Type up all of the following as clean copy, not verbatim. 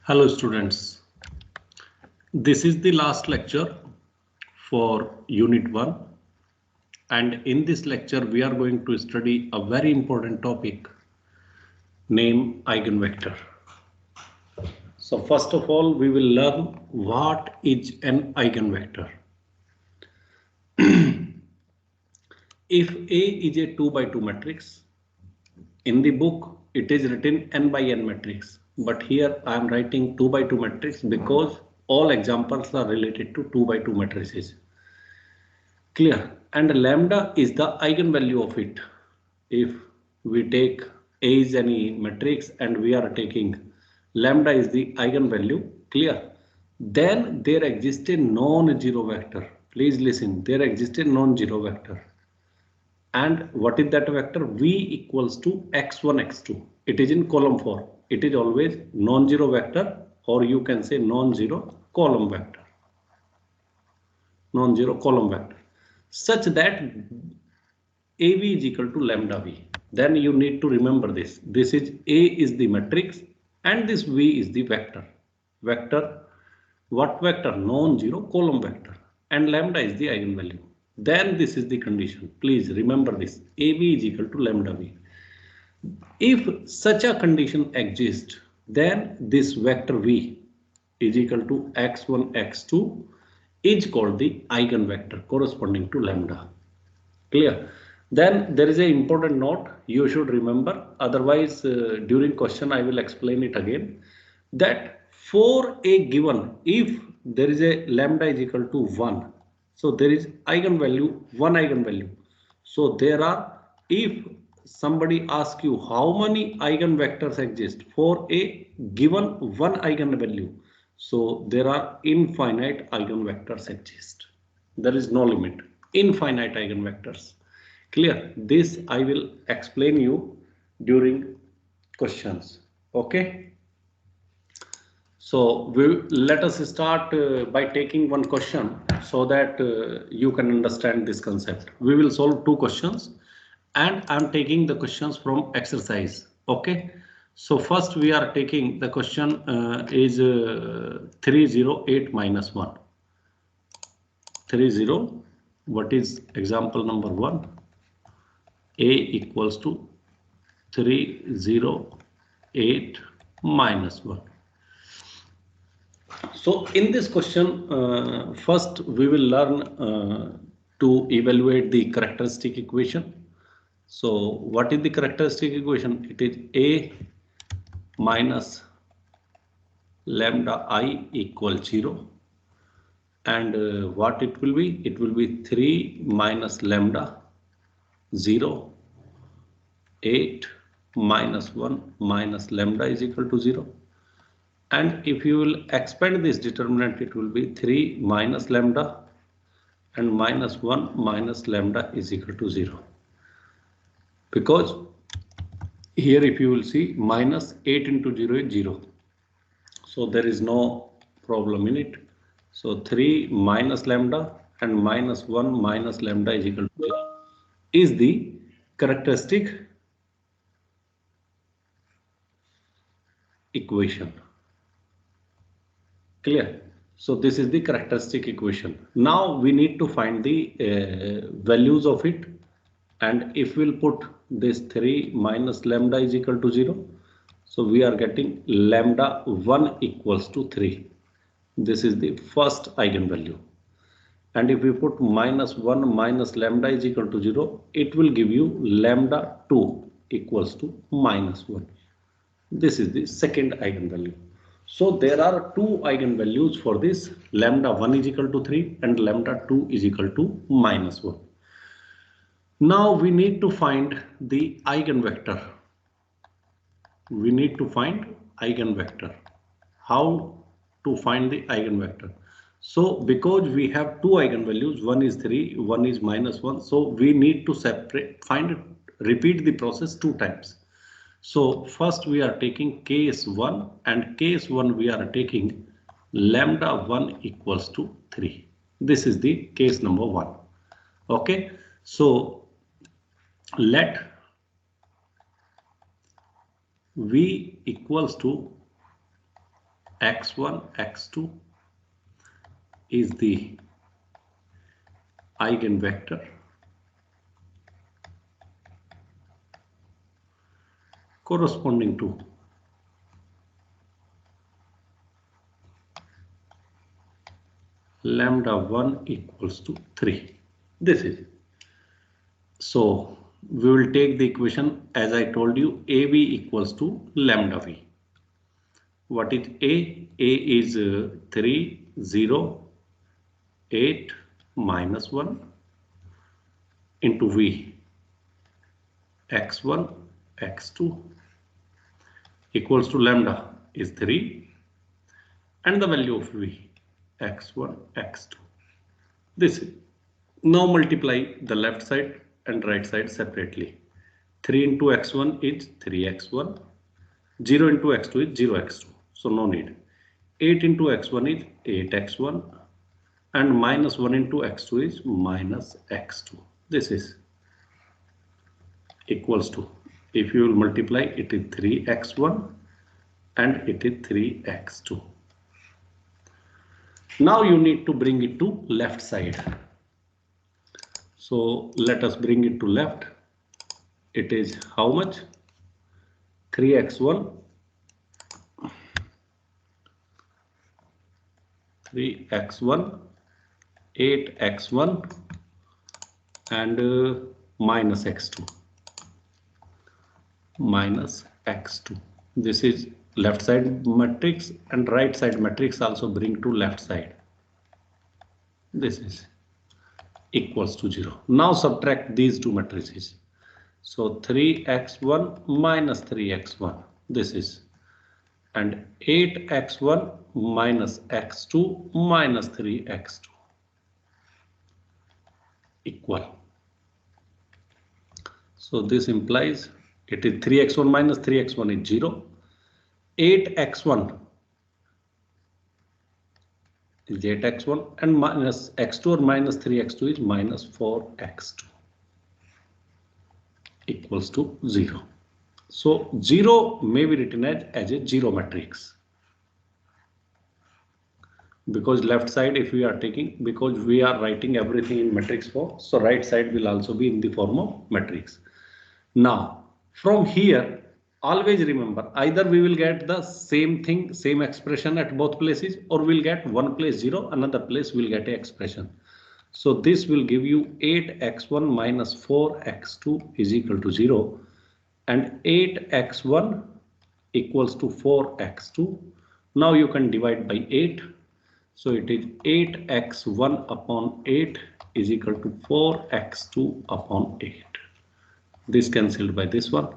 Hello students, this is the last lecture for Unit 1 and in this lecture we are going to study a very important topic named eigenvector. So first of all we will learn what is an eigenvector. If A is a 2 by 2 matrix, in the book it is written n by n matrix, but here I am writing 2 by 2 matrix because all examples are related to 2 by 2 matrices. Clear. And lambda is the eigenvalue of it. If we take A is any matrix and we are taking lambda is the eigenvalue, clear. Then there exists a non-zero vector. Please listen, there exists a non-zero vector. And what is that vector? V equals to x1, x2. It is in column form. It is always non-zero vector, or you can say non-zero column vector. Non-zero column vector. Such that AV is equal to lambda V. Then you need to remember this. This is A is the matrix and this V is the vector. Vector, what vector? Non-zero column vector. And lambda is the eigenvalue. Then this is the condition. Please remember this. AV is equal to lambda V. If such a condition exists, then this vector V is equal to x1, x2 is called the eigenvector corresponding to lambda. Clear? Then there is an important note you should remember. Otherwise, during question I will explain it again. That for a given, if there is a lambda is equal to 1, so there is eigenvalue, one eigenvalue. So there are, if somebody asks you how many eigenvectors exist for a given one eigenvalue, so there are infinite eigenvectors exist. There is no limit. Infinite eigenvectors. Clear? This I will explain you during questions. Okay. So let us start by taking one question so that you can understand this concept. We will solve two questions and I'm taking the questions from exercise. Okay. So first we are taking the question is 308 minus 1. 30, what is example number 1? A equals to 308 minus 1. So in this question, first we will learn to evaluate the characteristic equation. So what is the characteristic equation? It is A minus lambda I equal 0. And what it will be? It will be 3 minus lambda 0, 8 minus 1 minus lambda is equal to 0. And if you will expand this determinant, it will be 3 minus lambda and minus 1 minus lambda is equal to 0. Because here if you will see minus 8 into 0 is 0. So there is no problem in it. So 3 minus lambda and minus 1 minus lambda is equal to 0 is the characteristic equation. Clear? So this is the characteristic equation. Now we need to find the values of it. And if we'll put this 3 minus lambda is equal to 0. So we are getting lambda 1 equals to 3. This is the first eigenvalue. And if we put minus 1 minus lambda is equal to 0, it will give you lambda 2 equals to minus 1. This is the second eigenvalue. So there are two eigenvalues for this. Lambda 1 is equal to 3 and lambda 2 is equal to minus 1. Now we need to find the eigenvector. We need to find eigenvector. How to find the eigenvector? So because we have two eigenvalues, one is 3, one is minus 1. So we need to repeat the process two times. So first we are taking case 1 and case 1 we are taking lambda 1 equals to 3. This is the case number 1. Okay. So let V equals to x1 x2 is the eigenvector corresponding to lambda 1 equals to 3. This is. So we will take the equation as I told you, AB equals to lambda V. What is A? A is 3, 0, 8 minus 1 into V, x1, x2 equals to lambda is 3 and the value of V, x1, x2. This is. Now multiply the left side and right side separately. 3 into x1 is 3x1, 0 into x2 is 0x2, so no need. 8 into x1 is 8x1 and minus 1 into x2 is minus x2. This is equals to, if you will multiply, it is 3x1 and it is 3x2. Now you need to bring it to left side. So let us bring it to left. It is how much? 3x1, 3x1, 8x1 and minus x2, minus x2. This is left side matrix and right side matrix also bring to left side. This is equals to 0. Now subtract these two matrices. So 3x1 minus 3x1, this is, and 8x1 minus x2 minus 3x2 equal. So this implies it is 3x1 minus 3x1 is 0. 8x1 is 8x1 and minus x2 or minus 3x2 is minus 4x2 equals to 0. So 0 may be written as a 0 matrix. Because left side if we are taking, because we are writing everything in matrix form, so right side will also be in the form of matrix. Now from here always remember, either we will get the same thing, same expression at both places, or we'll get one place 0, another place we'll get a expression. So this will give you 8x1 minus 4x2 is equal to 0 and 8x1 equals to 4x2. Now you can divide by 8. So it is 8x1 upon 8 is equal to 4x2 upon 8. This cancelled by this one.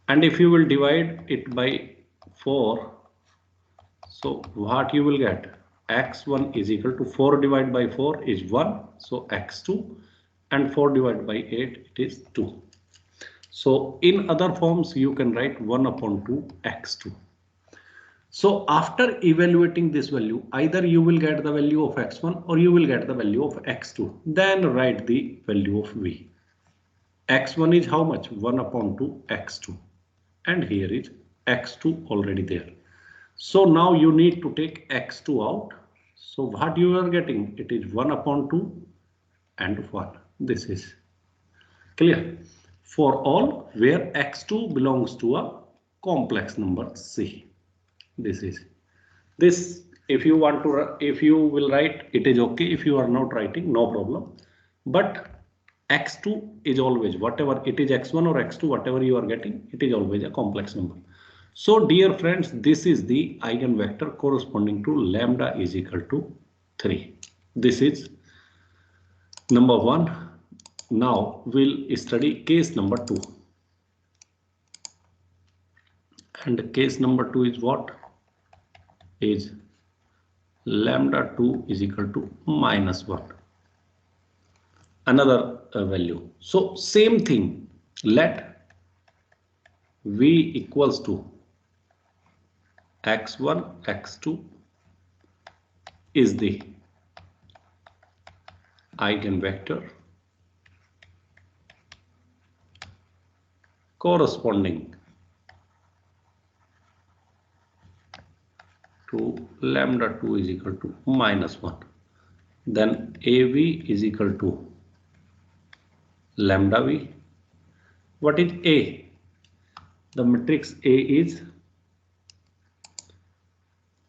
And if you will divide it by 4, so what you will get? X1 is equal to 4 divided by 4 is 1. So x2 and 4 divided by 8 it is 2. So in other forms you can write 1 upon 2 x2. So after evaluating this value, either you will get the value of x1 or you will get the value of x2. Then write the value of V. X1 is how much? 1 upon 2 x2. And here is x2 already there. So now you need to take x2 out. So what you are getting? It is 1 upon 2 and 1. This is clear for all where x2 belongs to a complex number C. This is this. If you want to, if you will write, it is okay. If you are not writing, no problem. But x2 is always, whatever it is, x1 or x2, whatever you are getting, it is always a complex number. So dear friends, this is the eigenvector corresponding to lambda is equal to 3. This is number 1. Now we'll study case number 2. And case number 2 is what? Is lambda 2 is equal to minus 1. Another value. So same thing. Let V equals to x1, x2 is the eigenvector corresponding to lambda 2 is equal to minus 1. Then AV is equal to lambda V. What is A? The matrix A is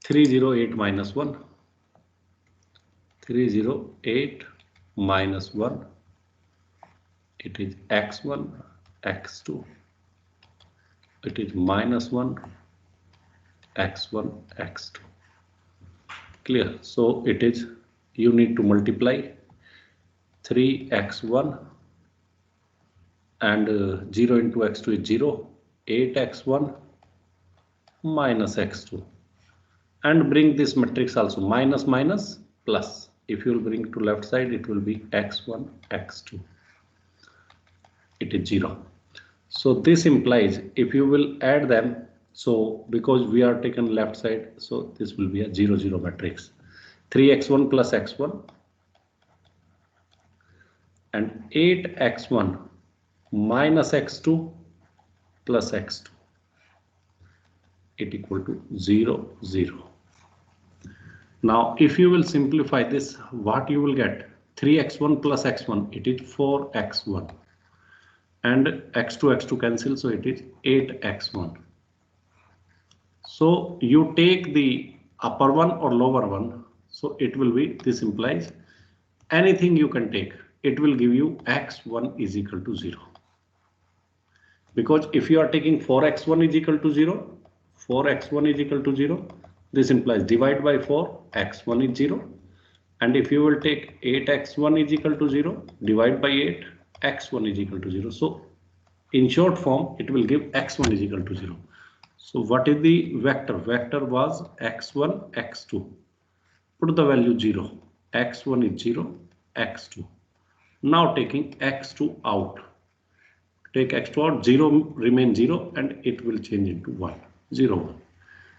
308 minus 1. 308 minus 1. It is x1, x2. It is minus 1, x1, x2. Clear? So it is, you need to multiply 3x1 and 0 into x2 is 0, 8x1 minus x2, and bring this matrix also minus minus plus. If you will bring to left side, it will be x1, x2. It is 0. So this implies if you will add them, so because we are taken left side, so this will be a 0, 0 matrix. 3x1 plus x1 and 8x1 minus x2 plus x2. It equal to 0, 0. Now, if you will simplify this, what you will get? 3x1 plus x1, it is 4x1. And x2, x2 cancel, so it is 8x1. So you take the upper one or lower one, so it will be, this implies anything you can take, it will give you x1 is equal to 0. Because if you are taking 4x1 is equal to 0, 4x1 is equal to 0, this implies divide by 4, x1 is 0. And if you will take 8x1 is equal to 0, divide by 8, x1 is equal to 0. So in short form, it will give x1 is equal to 0. So what is the vector? Vector was x1, x2. Put the value 0. x1 is 0, x2. Now taking x2 out. Take x2 out, 0 remain 0 and it will change into 1, 0, 1.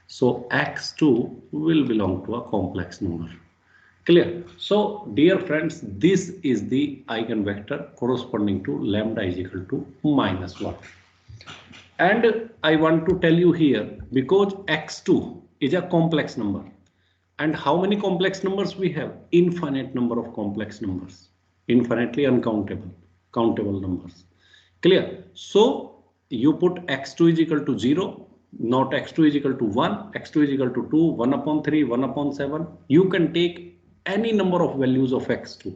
So x2 will belong to a complex number. Clear? So dear friends, this is the eigenvector corresponding to lambda is equal to minus 1. And I want to tell you here, because x2 is a complex number. And how many complex numbers we have? Infinite number of complex numbers. Infinitely uncountable, countable numbers. Clear? So you put x2 is equal to 0, not x2 is equal to 1, x2 is equal to 2, 1 upon 3, 1 upon 7. You can take any number of values of x2.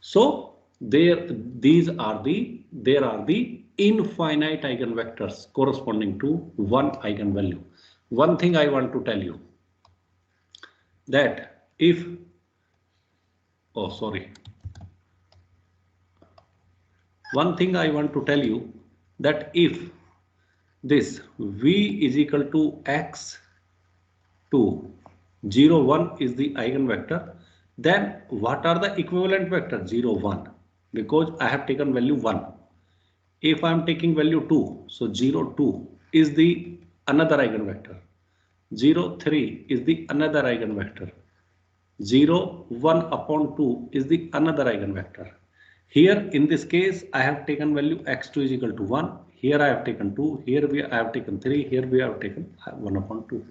So there are the infinite eigenvectors corresponding to one eigenvalue. One thing I want to tell you, that if, one thing I want to tell you, that if this v is equal to x2, 0, 1 is the eigenvector, then what are the equivalent vectors? 0, 1, because I have taken value 1. If I am taking value 2, so 0, 2 is the another eigenvector. 0, 3 is the another eigenvector. 0, 1 upon 2 is the another eigenvector. Here in this case, I have taken value x2 is equal to 1. Here I have taken 2. Here I have taken 3. Here we have taken 1 upon 2.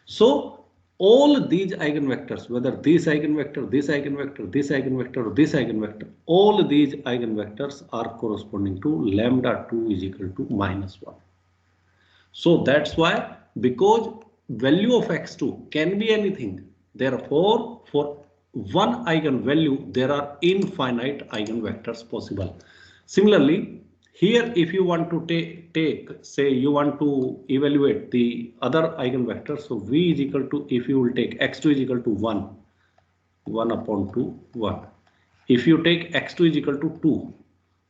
So all these eigenvectors, whether this eigenvector, this eigenvector, this eigenvector, or this eigenvector, all these eigenvectors are corresponding to lambda 2 is equal to minus 1. So that's why, because value of x2 can be anything, therefore for one eigenvalue there are infinite eigenvectors possible. Similarly, here if you want to take say you want to evaluate the other eigenvector, so v is equal to, if you will take x2 is equal to 1, 1 upon 2, 1. If you take x2 is equal to 2,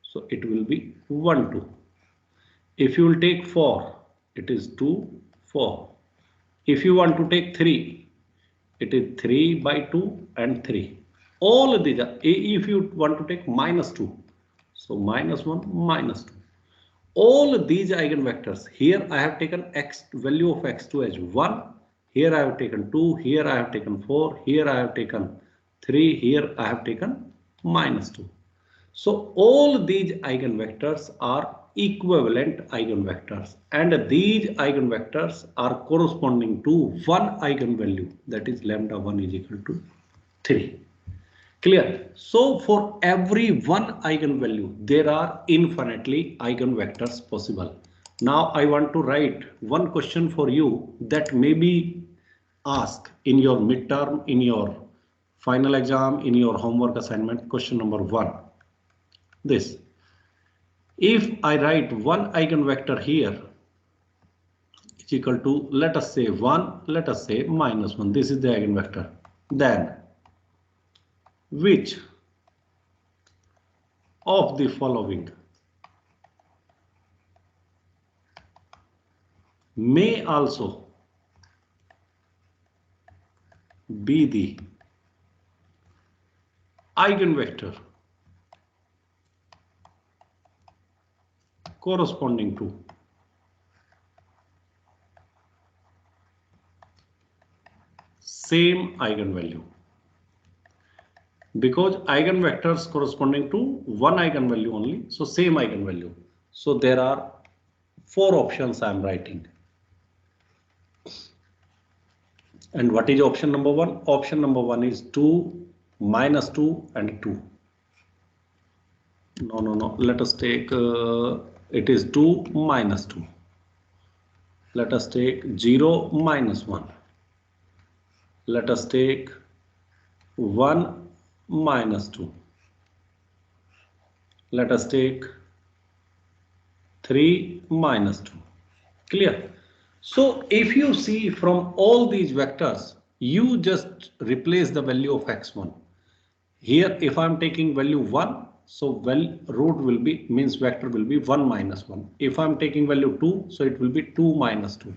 so it will be 1, 2. If you will take 4, it is 2, 4. If you want to take 3, it is 3 by 2 and 3. All of these are, if you want to take minus 2, so minus 1, minus 2. All of these eigenvectors, here I have taken x value of x2 as 1. Here I have taken 2. Here I have taken 4. Here I have taken 3. Here I have taken minus 2. So all these eigenvectors are equivalent eigenvectors, and these eigenvectors are corresponding to one eigenvalue, that is lambda 1 is equal to 3. Clear? So for every one eigenvalue, there are infinitely eigenvectors possible. Now I want to write one question for you that may be asked in your midterm, in your final exam, in your homework assignment. Question number 1. This. If I write one eigenvector here is equal to, let us say 1, let us say -1. This is the eigenvector. Then which of the following may also be the eigenvector corresponding to same eigenvalue? Because eigenvectors corresponding to one eigenvalue only, so same eigenvalue. So there are 4 options I am writing. And what is option number 1? Option number 1 is 2, -2 and 2. No. Let us take, it is 2, -2. Let us take 0, -1. Let us take 1, -2. Let us take 3, -2. Clear? So if you see from all these vectors, you just replace the value of x1. Here, if I'm taking value 1, so root will be, means vector will be 1, -1. If I'm taking value 2, so it will be 2, -2.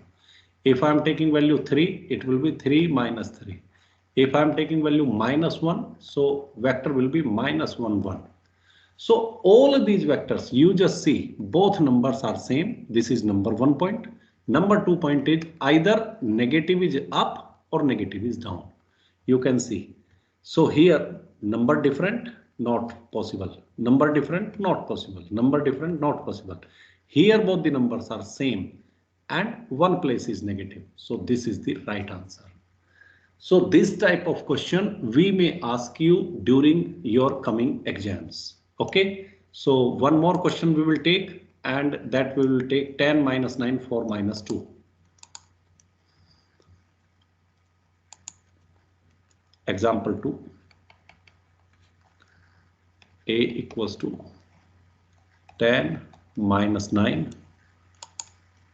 If I'm taking value 3, it will be 3, -3. If I'm taking value -1, so vector will be -1, 1. So all of these vectors, you just see both numbers are same. This is number 1 point. Number 2 point is either negative is up or negative is down. You can see. So here number different, not possible. Number different, not possible. Number different, not possible. Here both the numbers are same and one place is negative. So this is the right answer. So this type of question we may ask you during your coming exams. Okay. So one more question we will take, and that we will take 10 - 9 4 -2. Example 2. A equals to 10 - 9,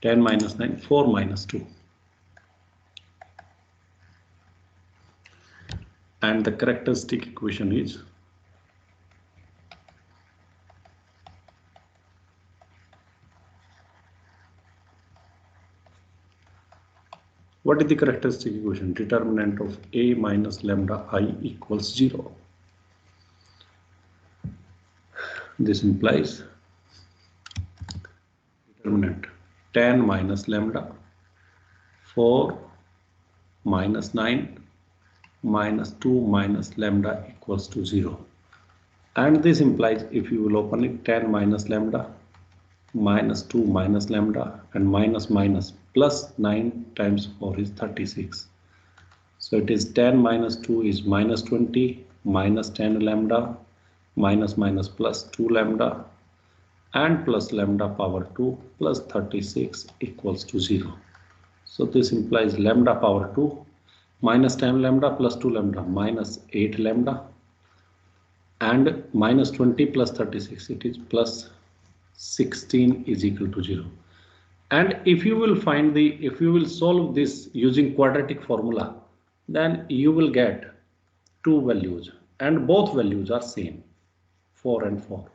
10 - 9 4 -2. And the characteristic equation is what is the characteristic equation? Determinant of A minus lambda I equals 0. This implies determinant 10 minus lambda 4 minus 9 minus 2 minus lambda equals to 0. And this implies, if you will open it, 10 minus lambda minus 2 minus lambda and minus minus plus 9 times 4 is 36. So it is 10 minus 2 is minus 20 minus 10 lambda minus minus plus 2 lambda and plus lambda power 2 plus 36 equals to 0. So this implies lambda power 2 minus 10 lambda plus 2 lambda minus 8 lambda and minus 20 plus 36, it is plus 16 is equal to 0. And if you will find if you will solve this using quadratic formula, then you will get 2 values and both values are same, 4 and 4.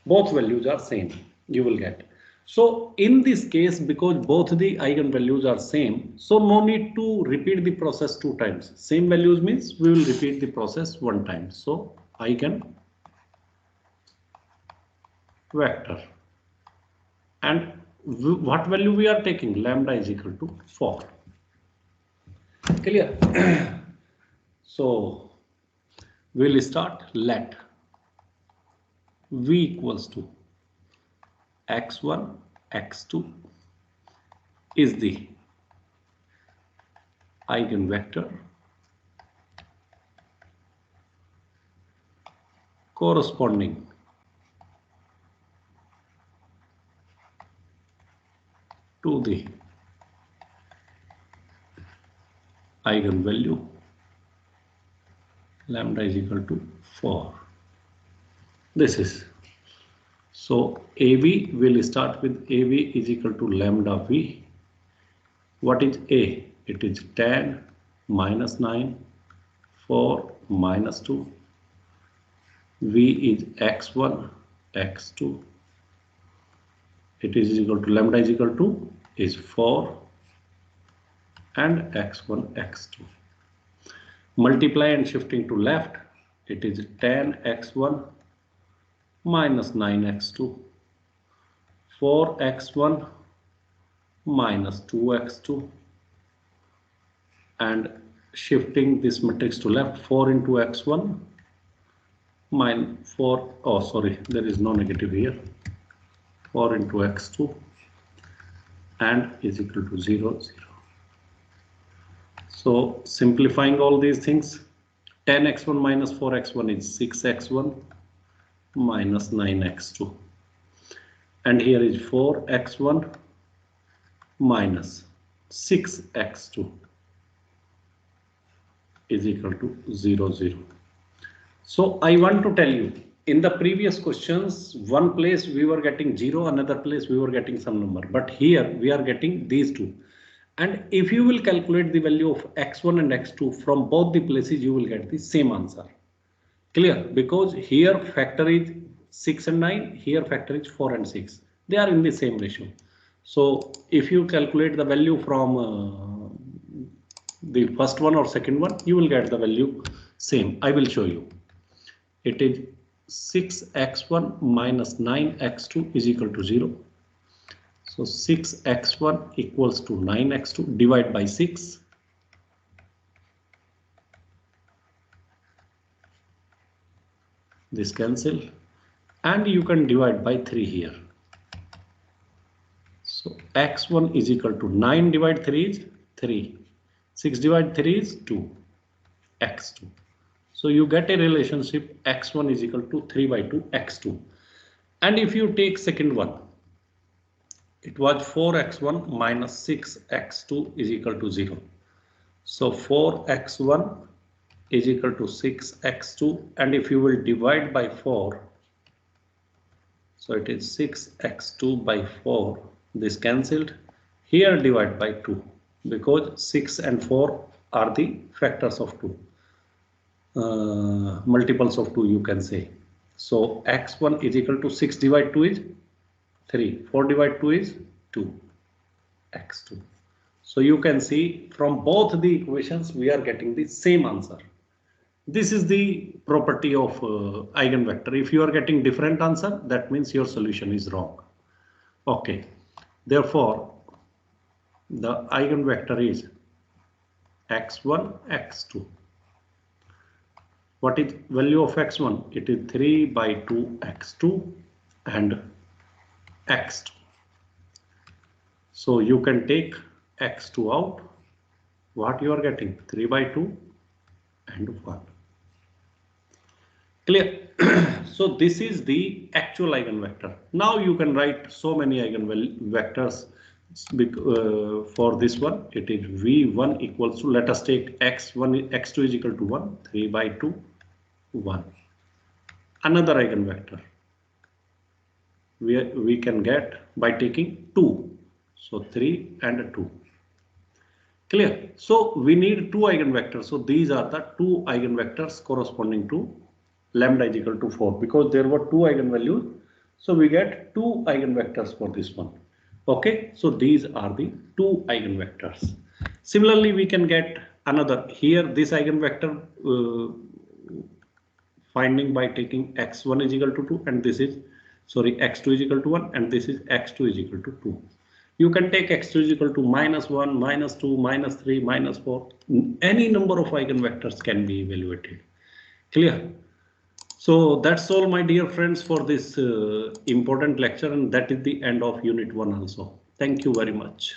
Both values are same, you will get. So in this case, because both the eigenvalues are same, so no need to repeat the process 2 times. Same values means we will repeat the process 1 time. So eigenvector, and what value we are taking? Lambda is equal to 4. Clear? So we'll start. Let V equals to x1, x2 is the eigenvector corresponding to the eigenvalue lambda is equal to 4. This is, so AB, will start with AB is equal to lambda V. What is A? It is 10 minus 9, 4 minus 2. V is x1, x2. It is equal to lambda is equal to is 4 and x1, x2. Multiply and shifting to left, it is 10x1 minus 9x2, 4x1 minus 2x2, and shifting this matrix to left, 4 into x1 minus 4, oh sorry, there is no negative here, 4 into x2 and is equal to 0, 0. So simplifying all these things, 10x1 minus 4x1 is 6x1 minus 9x2, and here is 4x1 minus 6x2 is equal to 0, 0. So I want to tell you, in the previous questions, one place we were getting 0, another place we were getting some number, but here we are getting these two. And if you will calculate the value of x1 and x2 from both the places, you will get the same answer. Clear? Because here factor is 6 and 9, here factor is 4 and 6. They are in the same ratio. So if you calculate the value from the first one or second one, you will get the value same. I will show you. It is 6x1 minus 9x2 is equal to 0. So 6x1 equals to 9x2, divide by 6. This cancel, and you can divide by 3 here. So x1 is equal to 9 divided 3 is 3. 6 divided 3 is 2, x2. So you get a relationship x1 is equal to 3 by 2 x2. And if you take second one, it was 4x1 minus 6x2 is equal to 0. So 4x1 is equal to 6x2, and if you will divide by 4, so it is 6x2 by 4, this cancelled. Here divide by 2, because 6 and 4 are the factors of 2, multiples of 2 you can say. So x1 is equal to 6 divided 2 is 3, 4 divided 2 is 2, x2. So you can see from both the equations we are getting the same answer. This is the property of eigenvector. If you are getting different answer, that means your solution is wrong. Okay, therefore the eigenvector is x1, x2. What is value of x1? It is 3 by 2 x2 and x2. So you can take x2 out. What you are getting? 3 by 2 and 1. Clear? So this is the actual eigenvector. Now you can write so many eigenvectors for this one. It is v1 equals to, let us take x1, x2 is equal to 1, 3 by 2, 1. Another eigenvector we can get by taking 2. So 3 and 2. Clear? So we need 2 eigenvectors. So these are the 2 eigenvectors corresponding to lambda is equal to 4, because there were 2 eigenvalues. So we get 2 eigenvectors for this one. Okay, so these are the 2 eigenvectors. Similarly, we can get another here, this eigenvector finding by taking x1 is equal to 2, and this is, sorry, x2 is equal to 1, and this is x2 is equal to 2. You can take x2 is equal to -1, -2, -3, -4. Any number of eigenvectors can be evaluated. Clear? So that's all, my dear friends, for this important lecture, and that is the end of unit 1 also. Thank you very much.